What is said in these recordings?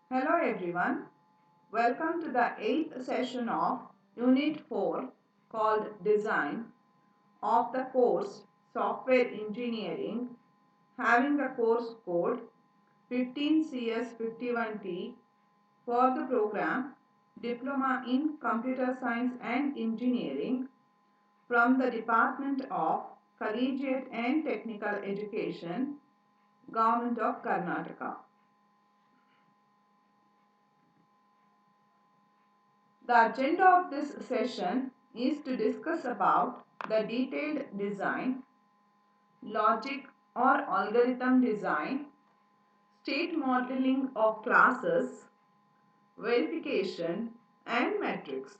Hello everyone, welcome to the 8th session of Unit 4 called Design of the course Software Engineering, having the course code 15CS51T for the program Diploma in Computer Science and Engineering from the Department of Collegiate and Technical Education, Government of Karnataka. The agenda of this session is to discuss about the detailed design, logic or algorithm design, state modeling of classes, verification and metrics.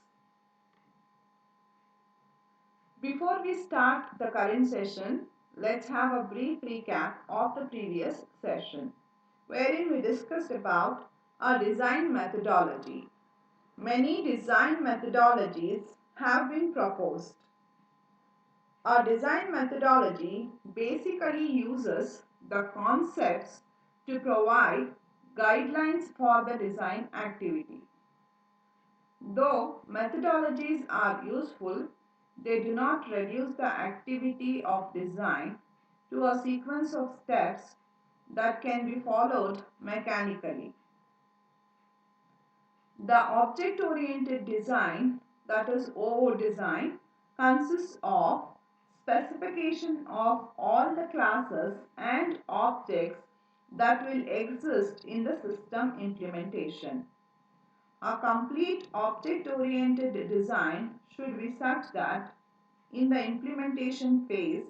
Before we start the current session, let's have a brief recap of the previous session, wherein we discussed about a design methodology. Many design methodologies have been proposed. A design methodology basically uses the concepts to provide guidelines for the design activity. Though methodologies are useful, they do not reduce the activity of design to a sequence of steps that can be followed mechanically. The object-oriented design, that is OO design, consists of specification of all the classes and objects that will exist in the system implementation. A complete object-oriented design should be such that in the implementation phase,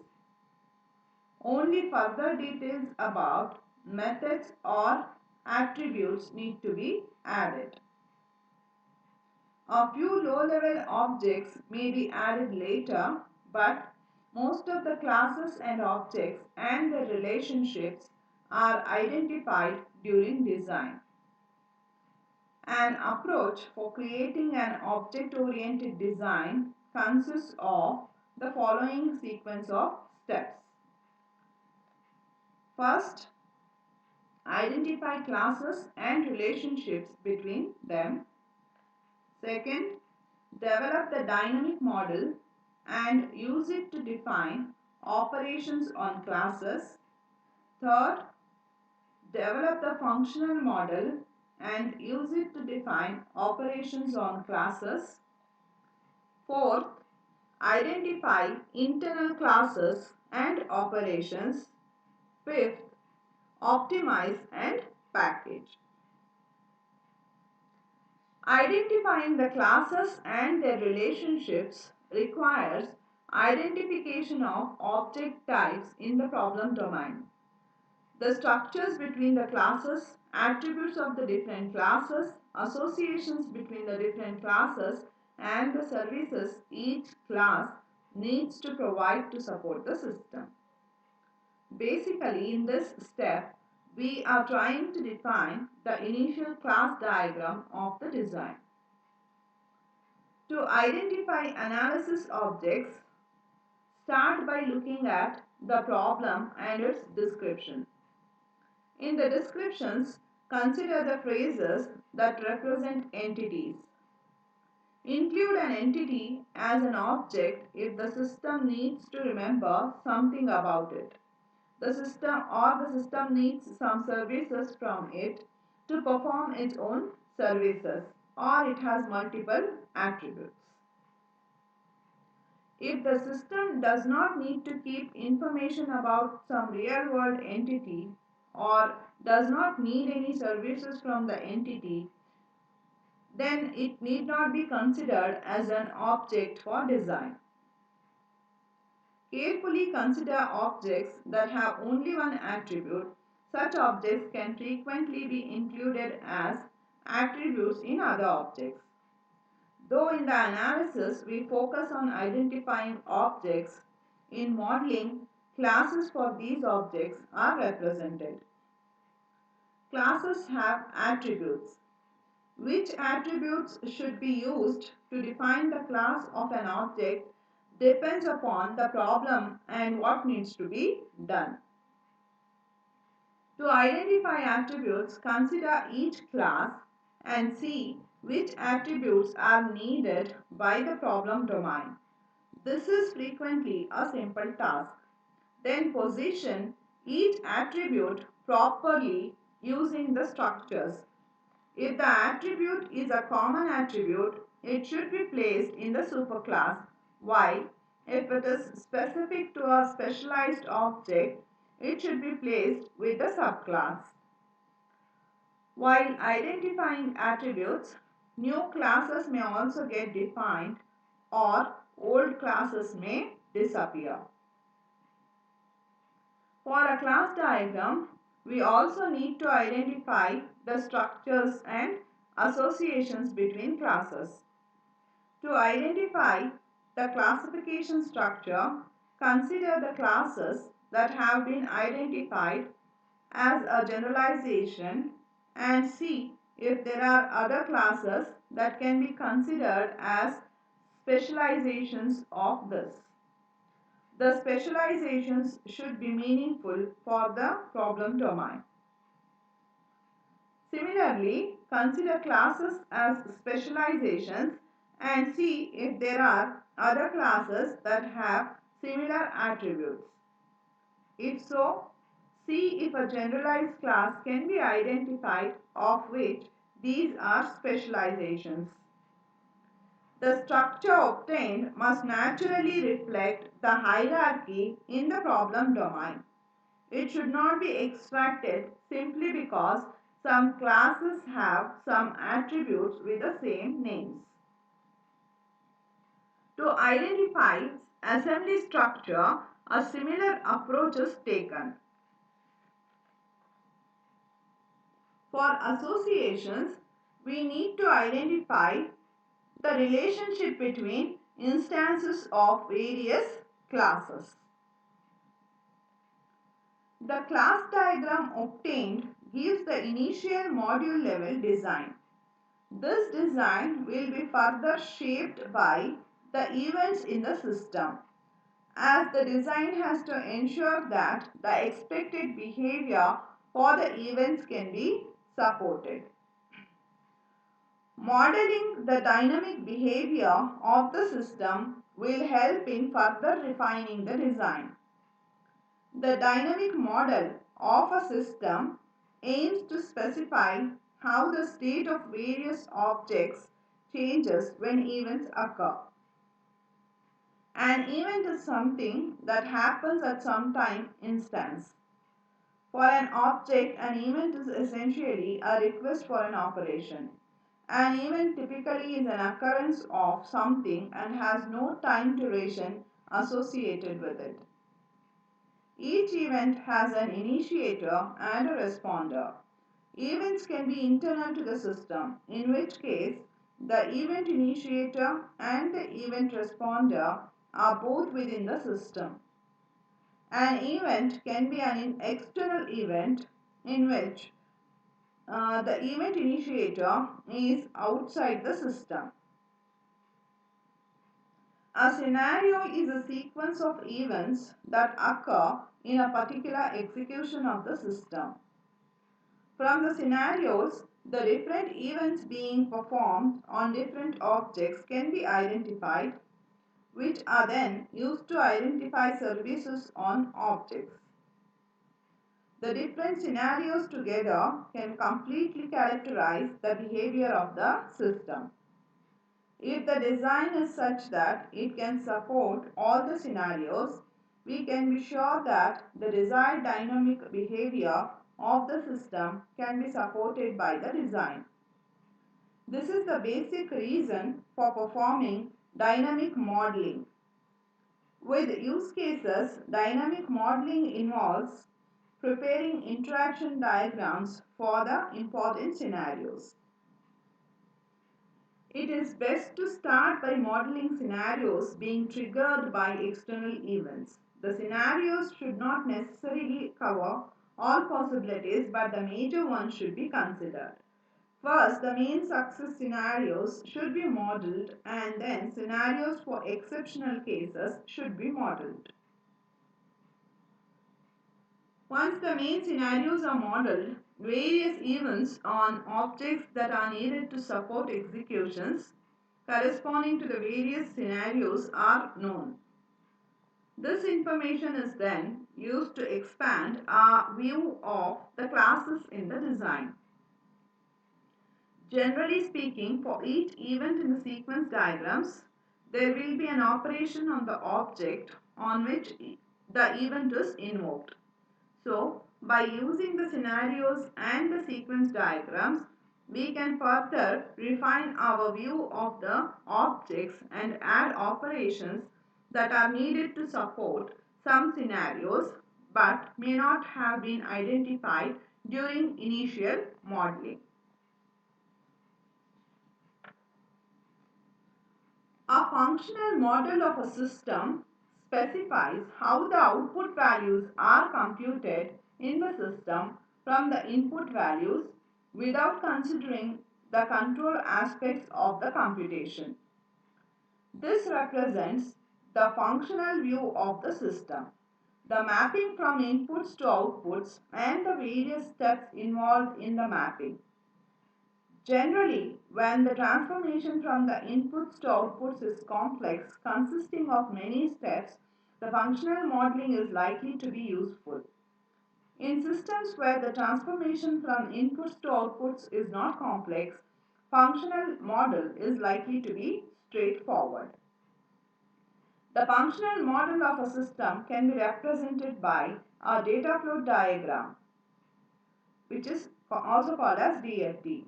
only further details about methods or attributes need to be added. A few low-level objects may be added later, but most of the classes and objects and their relationships are identified during design. An approach for creating an object-oriented design consists of the following sequence of steps. First, identify classes and relationships between them. Second, develop the dynamic model and use it to define operations on classes. Third, develop the functional model and use it to define operations on classes. Fourth, identify internal classes and operations. Fifth, optimize and package. Identifying the classes and their relationships requires identification of object types in the problem domain. The structures between the classes, attributes of the different classes, associations between the different classes, and the services each class needs to provide to support the system. Basically, in this step, we are trying to define the initial class diagram of the design. To identify analysis objects, start by looking at the problem and its description. In the descriptions, consider the phrases that represent entities. Include an entity as an object if the system needs to remember something about it. The system needs some services from it to perform its own services, or it has multiple attributes. If the system does not need to keep information about some real world entity or does not need any services from the entity, then it need not be considered as an object for design. Carefully consider objects that have only one attribute. Such objects can frequently be included as attributes in other objects. Though in the analysis we focus on identifying objects, in modeling, classes for these objects are represented. Classes have attributes. Which attributes should be used to define the class of an object depends upon the problem and what needs to be done. To identify attributes, consider each class and see which attributes are needed by the problem domain. This is frequently a simple task. Then position each attribute properly using the structures. If the attribute is a common attribute, it should be placed in the superclass, while if it is specific to a specialized object, it should be placed with the subclass. While identifying attributes, new classes may also get defined or old classes may disappear. For a class diagram, we also need to identify the structures and associations between classes. To identify the classification structure, consider the classes that have been identified as a generalization and see if there are other classes that can be considered as specializations of this. The specializations should be meaningful for the problem domain. Similarly, consider classes as specializations and see if there are other classes that have similar attributes. If so, see if a generalized class can be identified of which these are specializations. The structure obtained must naturally reflect the hierarchy in the problem domain. It should not be extracted simply because some classes have some attributes with the same names. To identify assembly structure, a similar approach is taken. For associations, we need to identify the relationship between instances of various classes. The class diagram obtained gives the initial module level design. This design will be further shaped by the events in the system, as the design has to ensure that the expected behavior for the events can be supported. Modeling the dynamic behavior of the system will help in further refining the design. The dynamic model of a system aims to specify how the state of various objects changes when events occur. An event is something that happens at some time instance. For an object, an event is essentially a request for an operation. An event typically is an occurrence of something and has no time duration associated with it. Each event has an initiator and a responder. Events can be internal to the system, in which case the event initiator and the event responder are both within the system. An event can be an external event in which the event initiator is outside the system. A scenario is a sequence of events that occur in a particular execution of the system. From the scenarios, the different events being performed on different objects can be identified, which are then used to identify services on objects. The different scenarios together can completely characterize the behavior of the system. If the design is such that it can support all the scenarios, we can be sure that the desired dynamic behavior of the system can be supported by the design. This is the basic reason for performing dynamic modeling. With use cases, dynamic modeling involves preparing interaction diagrams for the important scenarios. It is best to start by modeling scenarios being triggered by external events. The scenarios should not necessarily cover all possibilities, but the major ones should be considered. First, the main success scenarios should be modeled, and then scenarios for exceptional cases should be modeled. Once the main scenarios are modeled, various events on objects that are needed to support executions corresponding to the various scenarios are known. This information is then used to expand our view of the classes in the design. Generally speaking, for each event in the sequence diagrams, there will be an operation on the object on which the event is invoked. So, by using the scenarios and the sequence diagrams, we can further refine our view of the objects and add operations that are needed to support some scenarios but may not have been identified during initial modeling. A functional model of a system specifies how the output values are computed in the system from the input values without considering the control aspects of the computation. This represents the functional view of the system, the mapping from inputs to outputs, and the various steps involved in the mapping. Generally, when the transformation from the inputs to outputs is complex, consisting of many steps, the functional modeling is likely to be useful. In systems where the transformation from inputs to outputs is not complex, functional model is likely to be straightforward. The functional model of a system can be represented by a data flow diagram, which is also called as DFD.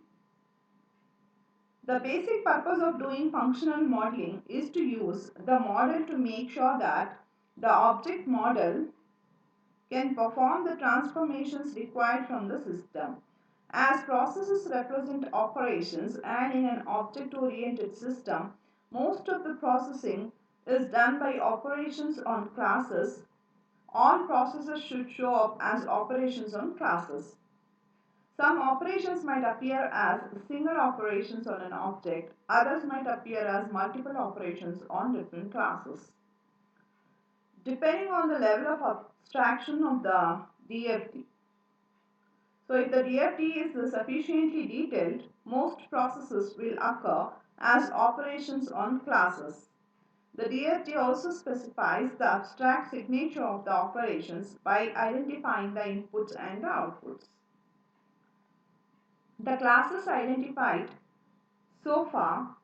The basic purpose of doing functional modeling is to use the model to make sure that the object model can perform the transformations required from the system. As processes represent operations and in an object-oriented system, most of the processing is done by operations on classes. All processes should show up as operations on classes. Some operations might appear as single operations on an object, others might appear as multiple operations on different classes. Depending on the level of abstraction of the DFD. So if the DFD is sufficiently detailed, most processes will occur as operations on classes. The DFD also specifies the abstract signature of the operations by identifying the inputs and the outputs. The classes identified so far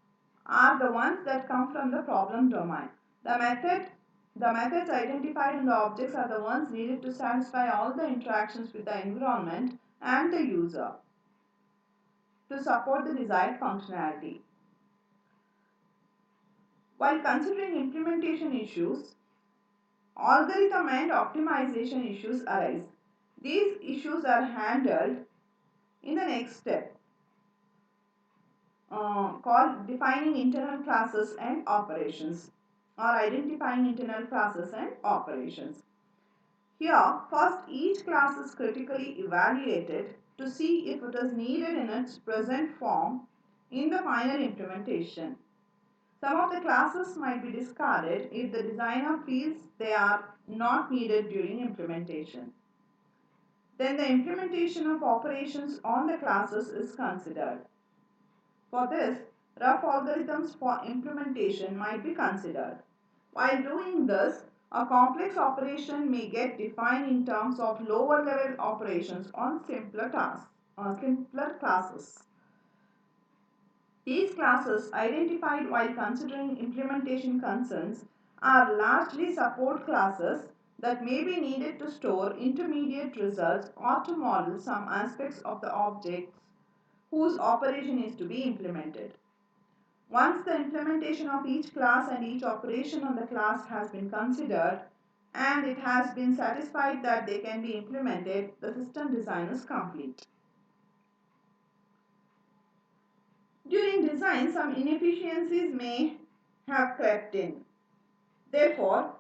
are the ones that come from the problem domain. The methods identified in the objects are the ones needed to satisfy all the interactions with the environment and the user to support the desired functionality. While considering implementation issues, algorithm and optimization issues arise. These issues are handled in the next step, called defining internal classes and operations, or identifying internal classes and operations. Here, first each class is critically evaluated to see if it is needed in its present form in the final implementation. Some of the classes might be discarded if the designer feels they are not needed during implementation. Then the implementation of operations on the classes is considered. For this, rough algorithms for implementation might be considered. While doing this, a complex operation may get defined in terms of lower level operations on simpler tasks, simpler classes. These classes identified while considering implementation concerns are largely support classes that may be needed to store intermediate results or to model some aspects of the objects whose operation is to be implemented. Once the implementation of each class and each operation on the class has been considered and it has been satisfied that they can be implemented, the system design is complete. During design, some inefficiencies may have crept in. Therefore,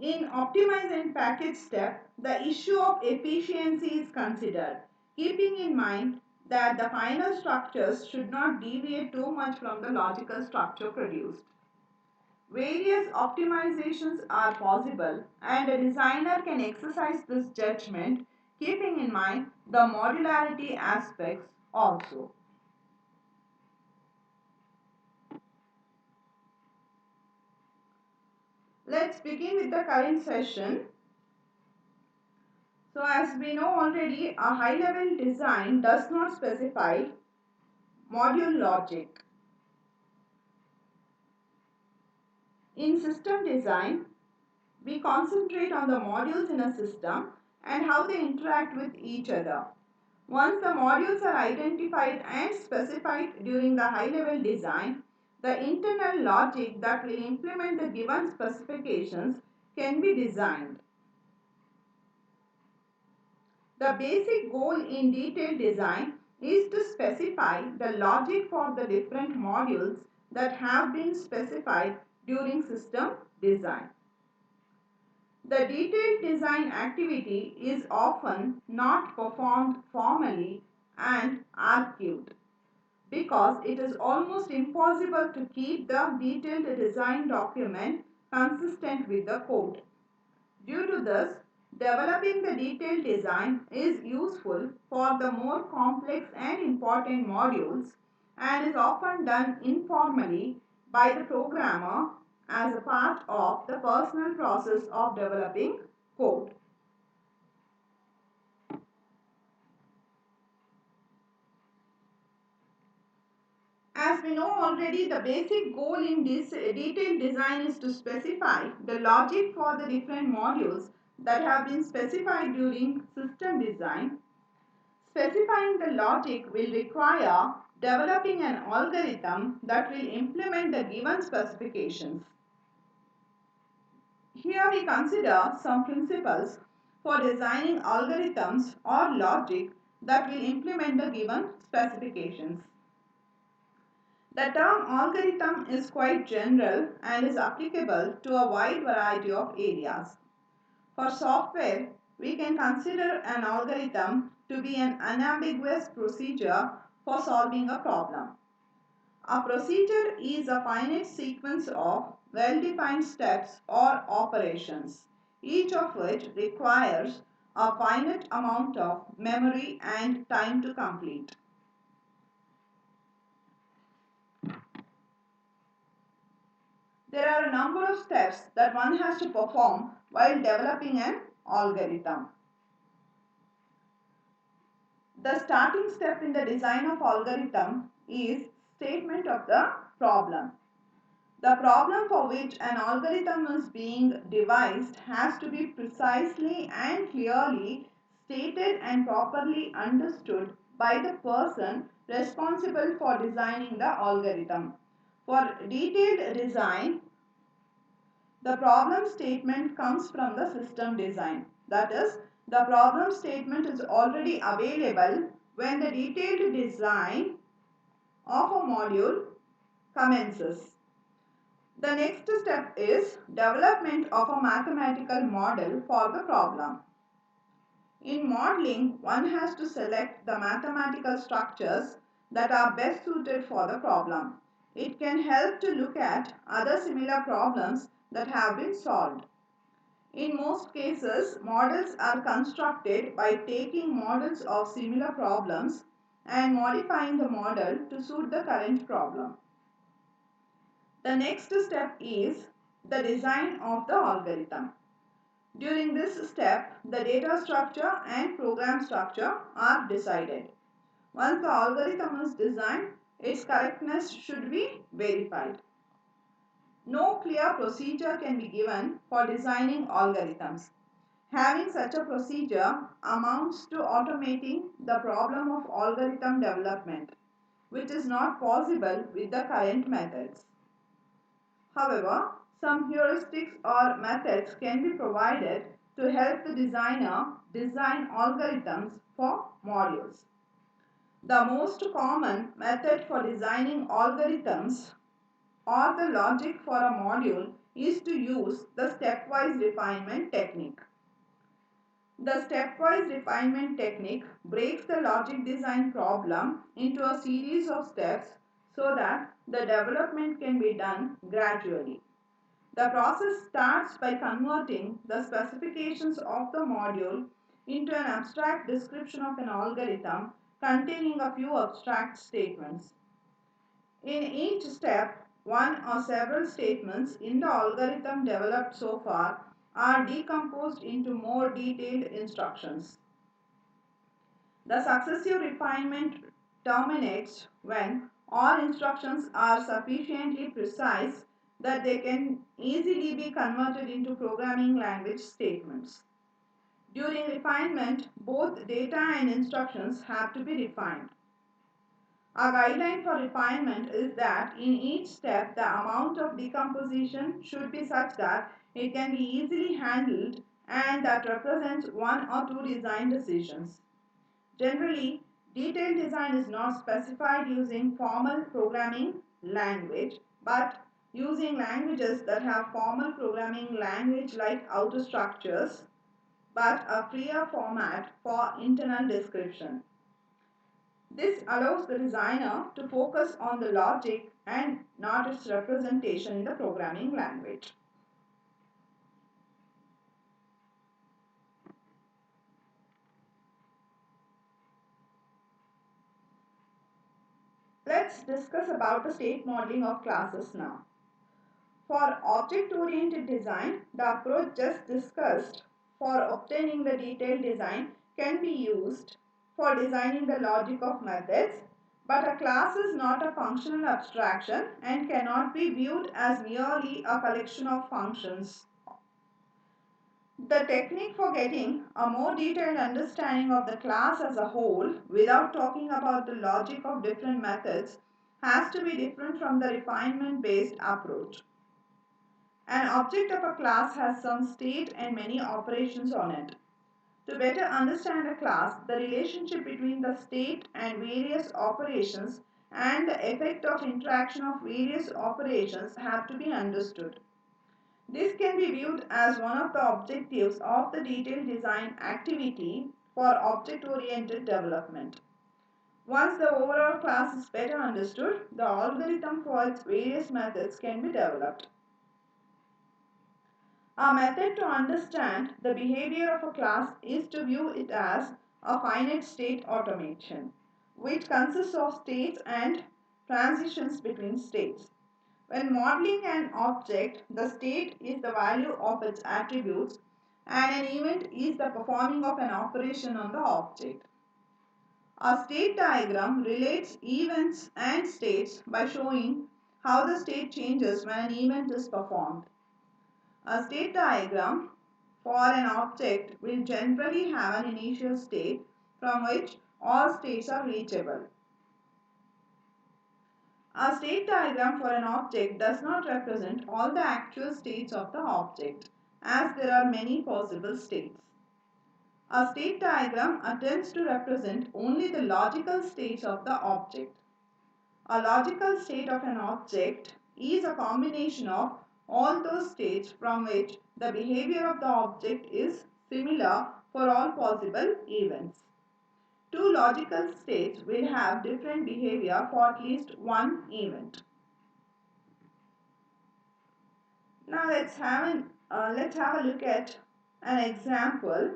in optimize and package step, the issue of efficiency is considered, keeping in mind that the final structures should not deviate too much from the logical structure produced. Various optimizations are possible and a designer can exercise this judgment keeping in mind the modularity aspects also. Let's begin with the current session. So as we know already, a high-level design does not specify module logic. In system design, we concentrate on the modules in a system and how they interact with each other. Once the modules are identified and specified during the high-level design, the internal logic that will implement the given specifications can be designed. The basic goal in detailed design is to specify the logic for the different modules that have been specified during system design. The detailed design activity is often not performed formally and archived because it is almost impossible to keep the detailed design document consistent with the code. Due to this, developing the detailed design is useful for the more complex and important modules and is often done informally by the programmer as a part of the personal process of developing code. As we know already, the basic goal in this detailed design is to specify the logic for the different modules that have been specified during system design. Specifying the logic will require developing an algorithm that will implement the given specifications. Here we consider some principles for designing algorithms or logic that will implement the given specifications. The term algorithm is quite general and is applicable to a wide variety of areas. For software, we can consider an algorithm to be an unambiguous procedure for solving a problem. A procedure is a finite sequence of well-defined steps or operations, each of which requires a finite amount of memory and time to complete. There are a number of steps that one has to perform while developing an algorithm. The starting step in the design of algorithm is statement of the problem. The problem for which an algorithm is being devised has to be precisely and clearly stated and properly understood by the person responsible for designing the algorithm. For detailed design, the problem statement comes from the system design. That is, the problem statement is already available when the detailed design of a module commences. The next step is development of a mathematical model for the problem. In modeling, one has to select the mathematical structures that are best suited for the problem. It can help to look at other similar problems that have been solved. In most cases, models are constructed by taking models of similar problems and modifying the model to suit the current problem. The next step is the design of the algorithm. During this step, the data structure and program structure are decided. Once the algorithm is designed, its correctness should be verified. No clear procedure can be given for designing algorithms. Having such a procedure amounts to automating the problem of algorithm development, which is not possible with the current methods. However, some heuristics or methods can be provided to help the designer design algorithms for modules. The most common method for designing algorithms or the logic for a module is to use the stepwise refinement technique. The stepwise refinement technique breaks the logic design problem into a series of steps so that the development can be done gradually. The process starts by converting the specifications of the module into an abstract description of an algorithm containing a few abstract statements. In each step, one or several statements in the algorithm developed so far are decomposed into more detailed instructions. The successive refinement terminates when all instructions are sufficiently precise that they can easily be converted into programming language statements. During refinement, both data and instructions have to be refined. A guideline for refinement is that in each step, the amount of decomposition should be such that it can be easily handled and that represents one or two design decisions. Generally, detailed design is not specified using formal programming language, but using languages that have formal programming language like outer structures, but a freer format for internal description. This allows the designer to focus on the logic and not its representation in the programming language. Let's discuss about the state modeling of classes now. For object-oriented design, the approach just discussed for obtaining the detailed design can be used for designing the logic of methods, but a class is not a functional abstraction and cannot be viewed as merely a collection of functions. The technique for getting a more detailed understanding of the class as a whole without talking about the logic of different methods has to be different from the refinement-based approach. An object of a class has some state and many operations on it. To better understand a class, the relationship between the state and various operations and the effect of interaction of various operations have to be understood. This can be viewed as one of the objectives of the detailed design activity for object-oriented development. Once the overall class is better understood, the algorithm for its various methods can be developed. A method to understand the behavior of a class is to view it as a finite state automation, which consists of states and transitions between states. When modeling an object, the state is the value of its attributes and an event is the performing of an operation on the object. A state diagram relates events and states by showing how the state changes when an event is performed. A state diagram for an object will generally have an initial state from which all states are reachable. A state diagram for an object does not represent all the actual states of the object, as there are many possible states. A state diagram attempts to represent only the logical states of the object. A logical state of an object is a combination of all those states from which the behavior of the object is similar for all possible events. Two logical states will have different behavior for at least one event. Now let's have a look at an example.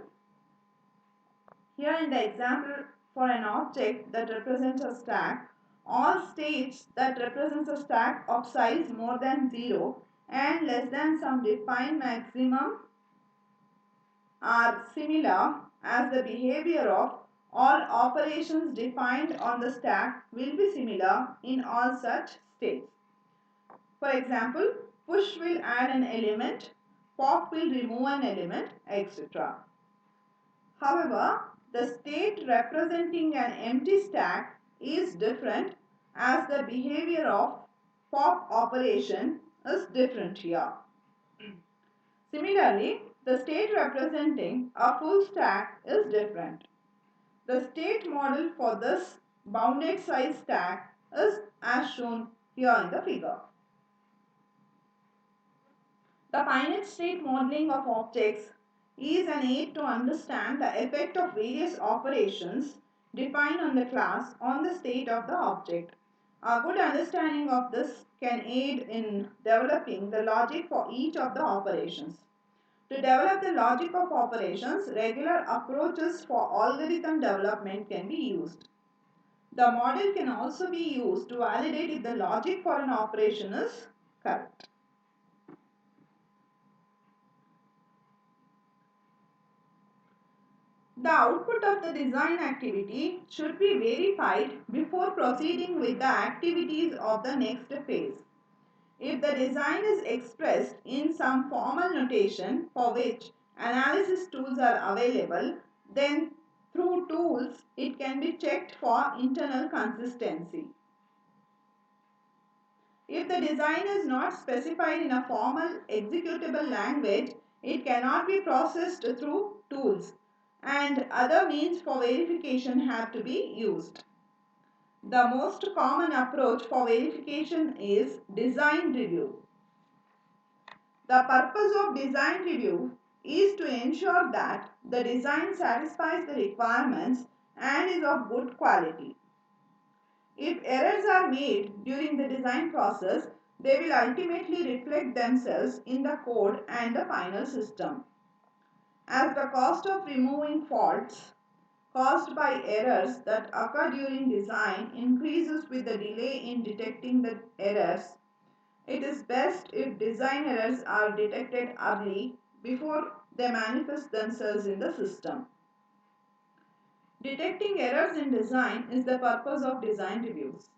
Here in the example for an object that represents a stack, all states that represents a stack of size more than 0 and less than some defined maximum are similar, as the behavior of all operations defined on the stack will be similar in all such states. For example, push will add an element, pop will remove an element, etc. However, the state representing an empty stack is different, as the behavior of pop operation is different here. Similarly, the state representing a full stack is different. The state model for this bounded size stack is as shown here in the figure. The finite state modeling of objects is an aid to understand the effect of various operations defined on the class on the state of the object. A good understanding of this can aid in developing the logic for each of the operations. To develop the logic of operations, regular approaches for algorithm development can be used. The model can also be used to validate if the logic for an operation is correct. The output of the design activity should be verified before proceeding with the activities of the next phase. If the design is expressed in some formal notation for which analysis tools are available, then through tools it can be checked for internal consistency. If the design is not specified in a formal executable language, it cannot be processed through tools, and other means for verification have to be used. The most common approach for verification is design review. The purpose of design review is to ensure that the design satisfies the requirements and is of good quality. If errors are made during the design process, they will ultimately reflect themselves in the code and the final system. As the cost of removing faults caused by errors that occur during design increases with the delay in detecting the errors, it is best if design errors are detected early before they manifest themselves in the system. Detecting errors in design is the purpose of design reviews.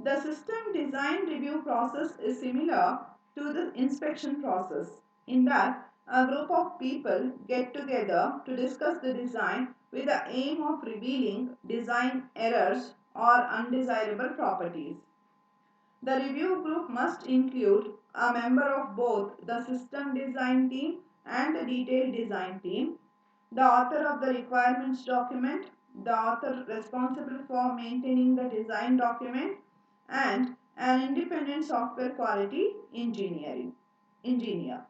The system design review process is similar to the inspection process in that a group of people get together to discuss the design with the aim of revealing design errors or undesirable properties. The review group must include a member of both the system design team and the detailed design team, the author of the requirements document, the author responsible for maintaining the design document, and an independent software quality engineer.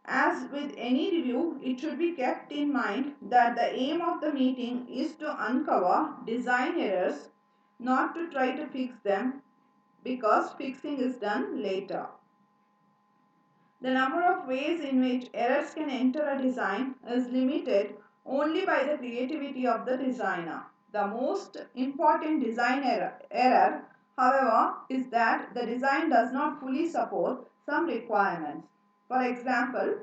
As with any review, it should be kept in mind that the aim of the meeting is to uncover design errors, not to try to fix them, because fixing is done later. The number of ways in which errors can enter a design is limited only by the creativity of the designer. The most important design error, however, is that the design does not fully support some requirements. For example,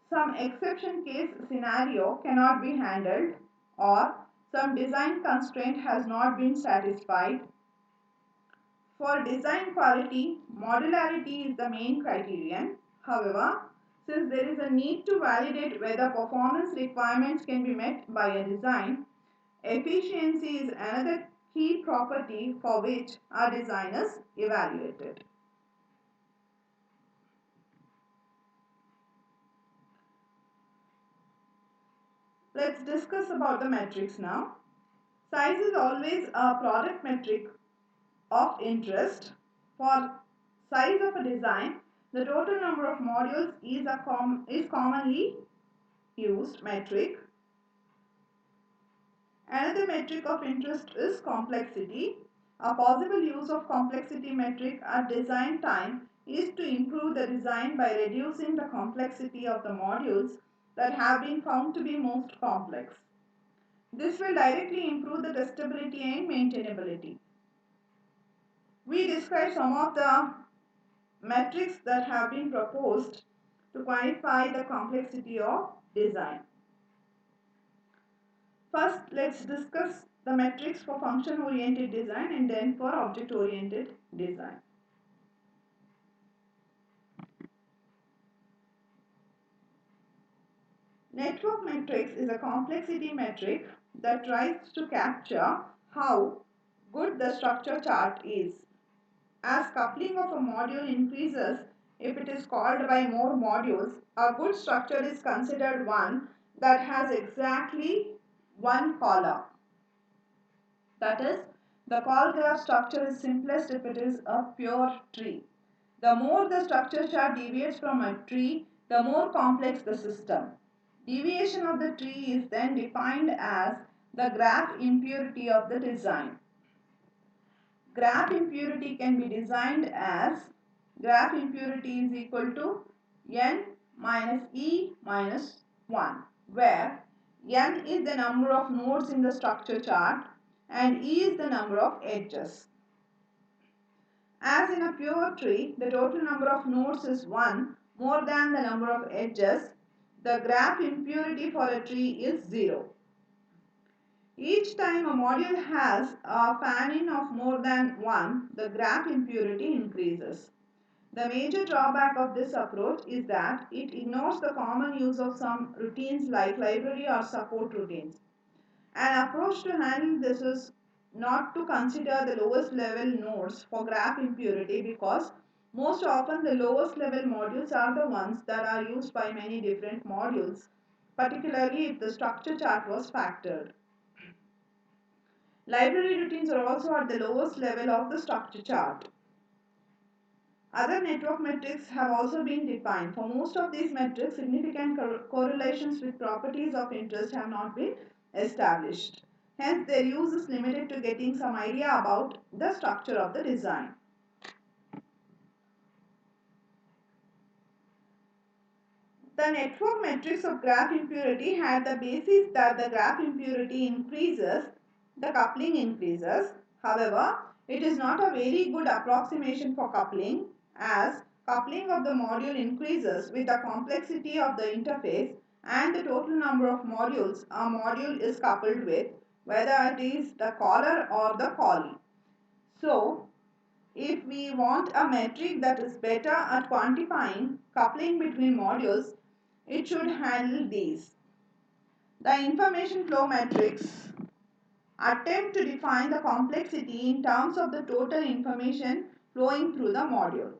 some exception case scenario cannot be handled, or some design constraint has not been satisfied. For design quality, modularity is the main criterion. However, since there is a need to validate whether performance requirements can be met by a design, efficiency is another key property for which our design is evaluated. Let's discuss about the metrics now. Size is always a product metric of interest. For size of a design, the total number of modules is commonly used metric. Another metric of interest is complexity. A possible use of complexity metric at design time is to improve the design by reducing the complexity of the modules that have been found to be most complex. This will directly improve the testability and maintainability. We describe some of the metrics that have been proposed to quantify the complexity of design. First, let's discuss the metrics for function-oriented design and then for object-oriented design. Network metrics is a complexity metric that tries to capture how good the structure chart is. As coupling of a module increases, if it is called by more modules, a good structure is considered one that has exactly one caller. That is, the call graph structure is simplest if it is a pure tree. The more the structure chart deviates from a tree, the more complex the system. Deviation of the tree is then defined as the graph impurity of the design. Graph impurity can be designed as graph impurity is equal to n minus E minus 1, where n is the number of nodes in the structure chart and E is the number of edges. As in a pure tree, the total number of nodes is 1 more than the number of edges. The graph impurity for a tree is 0. Each time a module has a fan-in of more than 1, the graph impurity increases. The major drawback of this approach is that it ignores the common use of some routines like library or support routines. An approach to handle this is not to consider the lowest level nodes for graph impurity, because most often the lowest level modules are the ones that are used by many different modules, particularly if the structure chart was factored. Library routines are also at the lowest level of the structure chart. Other network metrics have also been defined. For most of these metrics, significant correlations with properties of interest have not been established. Hence, their use is limited to getting some idea about the structure of the design. The network metrics of graph impurity had the basis that the graph impurity increases, the coupling increases. However, it is not a very good approximation for coupling, as coupling of the module increases with the complexity of the interface and the total number of modules a module is coupled with, whether it is the caller or the callee. So, if we want a metric that is better at quantifying coupling between modules, it should handle these. The information flow metrics attempt to define the complexity in terms of the total information flowing through the module.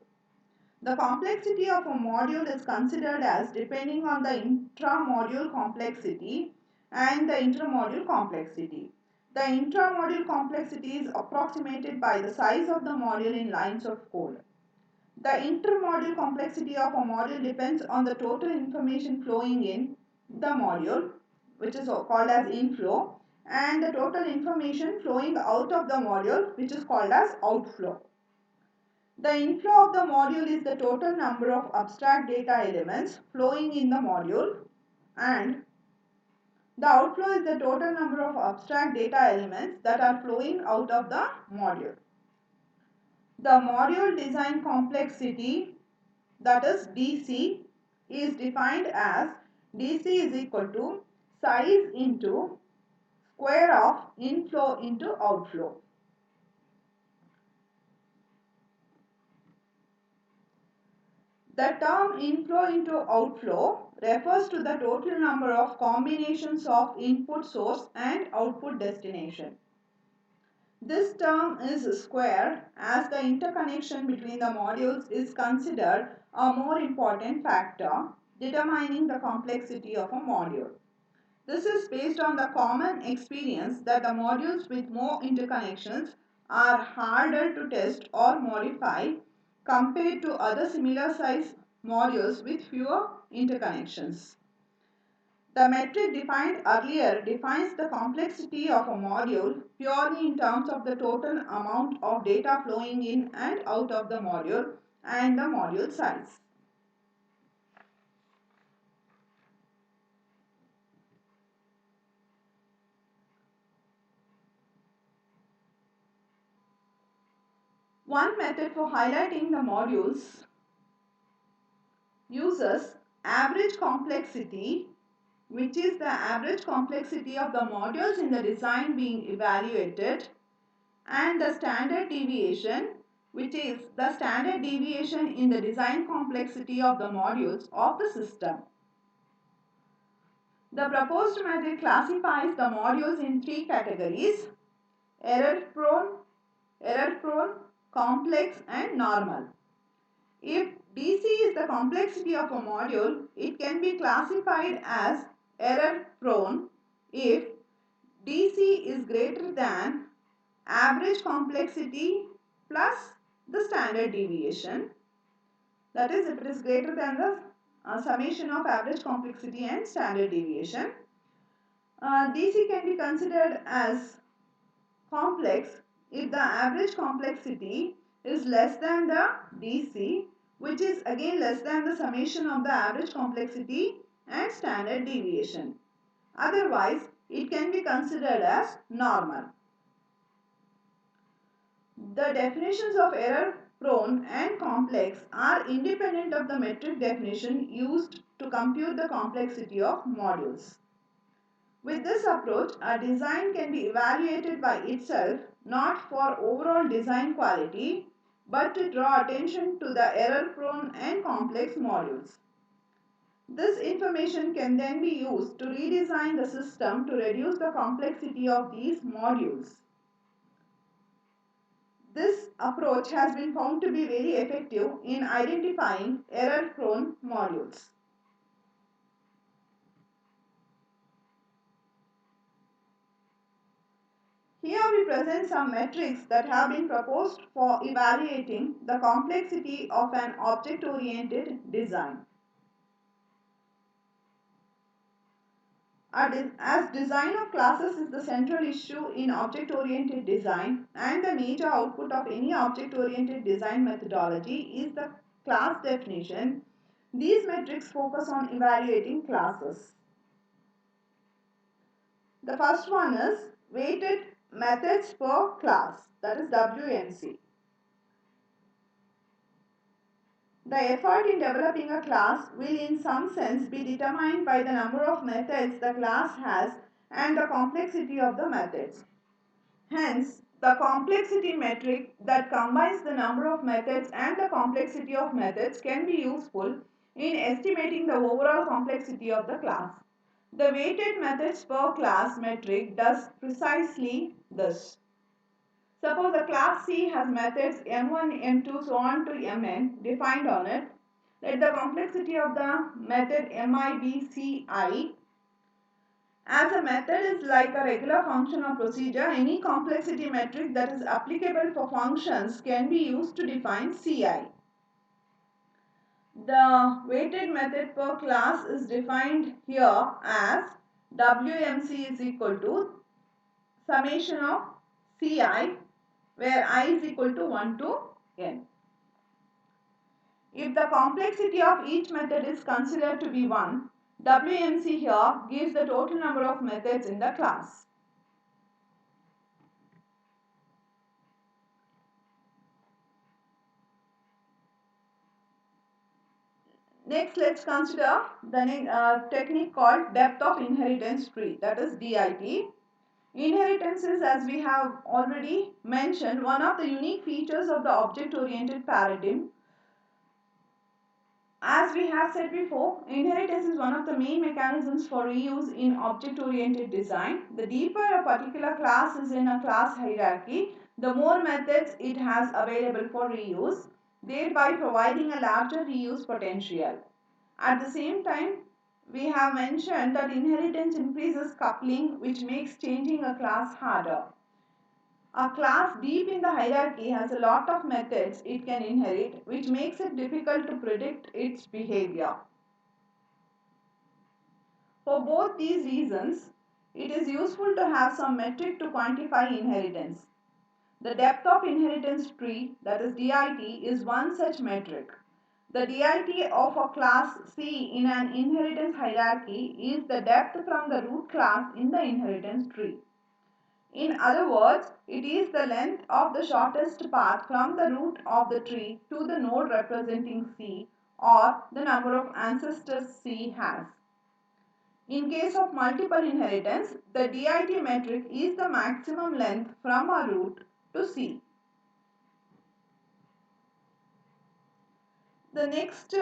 The complexity of a module is considered as depending on the intra-module complexity and the intermodule complexity. The intra-module complexity is approximated by the size of the module in lines of code. The intermodule complexity of a module depends on the total information flowing in the module, which is called as inflow, and the total information flowing out of the module, which is called as outflow. The inflow of the module is the total number of abstract data elements flowing in the module, and the outflow is the total number of abstract data elements that are flowing out of the module. The module design complexity, that is DC, is defined as DC is equal to size into square of inflow into outflow. The term inflow into outflow refers to the total number of combinations of input source and output destination. This term is squared as the interconnection between the modules is considered a more important factor determining the complexity of a module. This is based on the common experience that the modules with more interconnections are harder to test or modify compared to other similar size modules with fewer interconnections. The metric defined earlier defines the complexity of a module purely in terms of the total amount of data flowing in and out of the module and the module size. One method for highlighting the modules uses average complexity, which is the average complexity of the modules in the design being evaluated, and the standard deviation, which is the standard deviation in the design complexity of the modules of the system. The proposed method classifies the modules in three categories: error prone, complex, and normal. If DC is the complexity of a module, it can be classified as error prone if DC is greater than average complexity plus the standard deviation. That is, if it is greater than the summation of average complexity and standard deviation. DC can be considered as complex if the average complexity is less than the DC, which is again less than the summation of the average complexity and standard deviation. Otherwise, it can be considered as normal. The definitions of error prone and complex are independent of the metric definition used to compute the complexity of modules. With this approach, a design can be evaluated by itself, not for overall design quality, but to draw attention to the error-prone and complex modules. This information can then be used to redesign the system to reduce the complexity of these modules. This approach has been found to be very effective in identifying error-prone modules. Here we present some metrics that have been proposed for evaluating the complexity of an object-oriented design. As design of classes is the central issue in object-oriented design and the major output of any object-oriented design methodology is the class definition, these metrics focus on evaluating classes. The first one is weighted methods per class, that is WMC. The effort in developing a class will in some sense be determined by the number of methods the class has and the complexity of the methods. Hence, the complexity metric that combines the number of methods and the complexity of methods can be useful in estimating the overall complexity of the class. The weighted methods per class metric does precisely this. Suppose the class C has methods m1, m2, so on to mn defined on it. Let the complexity of the method mi be ci. As a method is like a regular function or procedure, any complexity metric that is applicable for functions can be used to define ci. The weighted method per class is defined here as WMC is equal to summation of ci, where I is equal to 1 to n. If the complexity of each method is considered to be 1, WMC here gives the total number of methods in the class. Next, let's consider the technique called depth of inheritance tree, that is DIT. Inheritance is, as we have already mentioned, one of the unique features of the object-oriented paradigm. As we have said before, inheritance is one of the main mechanisms for reuse in object-oriented design. The deeper a particular class is in a class hierarchy, the more methods it has available for reuse, thereby providing a larger reuse potential. At the same time, we have mentioned that inheritance increases coupling, which makes changing a class harder. A class deep in the hierarchy has a lot of methods it can inherit, which makes it difficult to predict its behavior. For both these reasons, it is useful to have some metric to quantify inheritance. The depth of inheritance tree, that is DIT, is one such metric. The DIT of a class C in an inheritance hierarchy is the depth from the root class in the inheritance tree. In other words, it is the length of the shortest path from the root of the tree to the node representing C, or the number of ancestors C has. In case of multiple inheritance, the DIT metric is the maximum length from a root to C. The next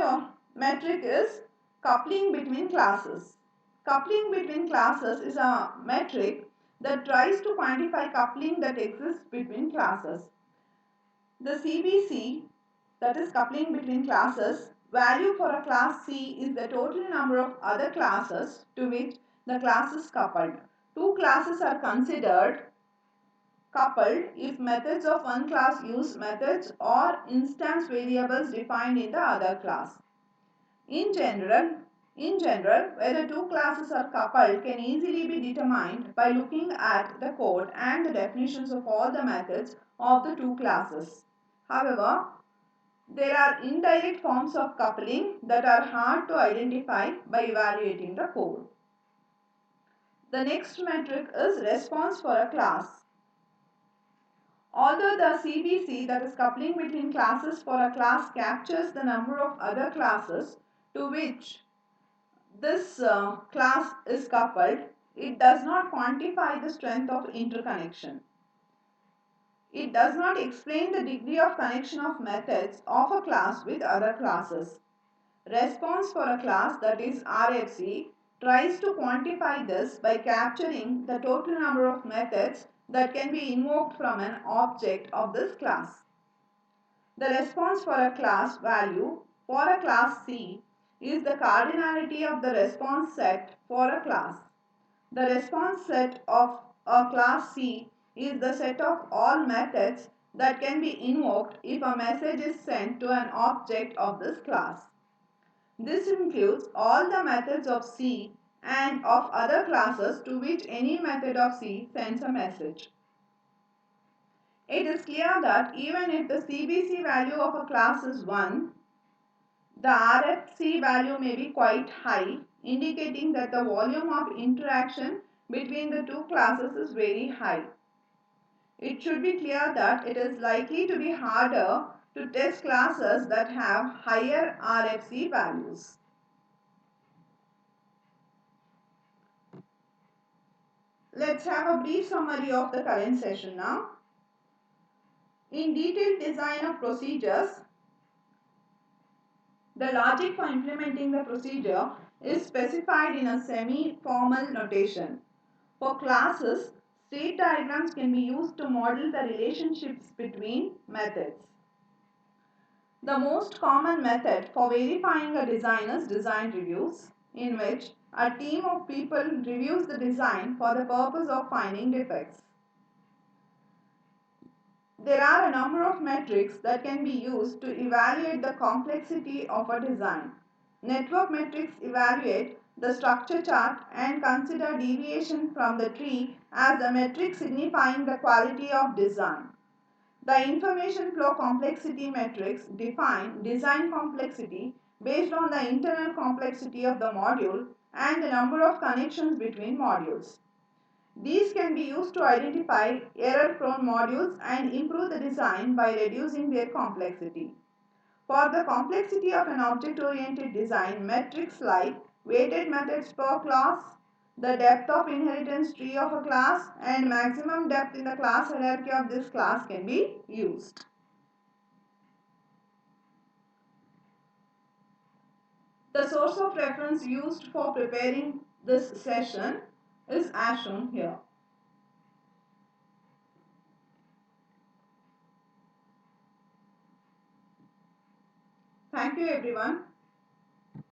metric is coupling between classes. Coupling between classes is a metric that tries to quantify coupling that exists between classes. The CBC, that is coupling between classes, value for a class C is the total number of other classes to which the class is coupled. Two classes are considered coupled if methods of one class use methods or instance variables defined in the other class. In general, whether two classes are coupled can easily be determined by looking at the code and the definitions of all the methods of the two classes. However, there are indirect forms of coupling that are hard to identify by evaluating the code. The next metric is response for a class. Although the CBC, that is coupling between classes for a class, captures the number of other classes to which this class is coupled, it does not quantify the strength of interconnection. It does not explain the degree of connection of methods of a class with other classes. Response for a class, that is RFC, tries to quantify this by capturing the total number of methods that can be invoked from an object of this class. The response for a class value for a class C is the cardinality of the response set for a class. The response set of a class C is the set of all methods that can be invoked if a message is sent to an object of this class. This includes all the methods of C and of other classes to which any method of C sends a message. It is clear that even if the CBC value of a class is 1, the RFC value may be quite high, indicating that the volume of interaction between the two classes is very high. It should be clear that it is likely to be harder to test classes that have higher RFC values. Let's have a brief summary of the current session now. In detailed design of procedures, the logic for implementing the procedure is specified in a semi-formal notation. For classes, state diagrams can be used to model the relationships between methods. The most common method for verifying a design is design reviews, in which a team of people reviews the design for the purpose of finding defects. There are a number of metrics that can be used to evaluate the complexity of a design. Network metrics evaluate the structure chart and consider deviation from the tree as a metric signifying the quality of design. The information flow complexity metrics define design complexity based on the internal complexity of the module and the number of connections between modules. These can be used to identify error-prone modules and improve the design by reducing their complexity. For the complexity of an object-oriented design, metrics like weighted methods per class, the depth of inheritance tree of a class, and maximum depth in the class hierarchy of this class can be used. The source of reference used for preparing this session is as shown here. Thank you everyone.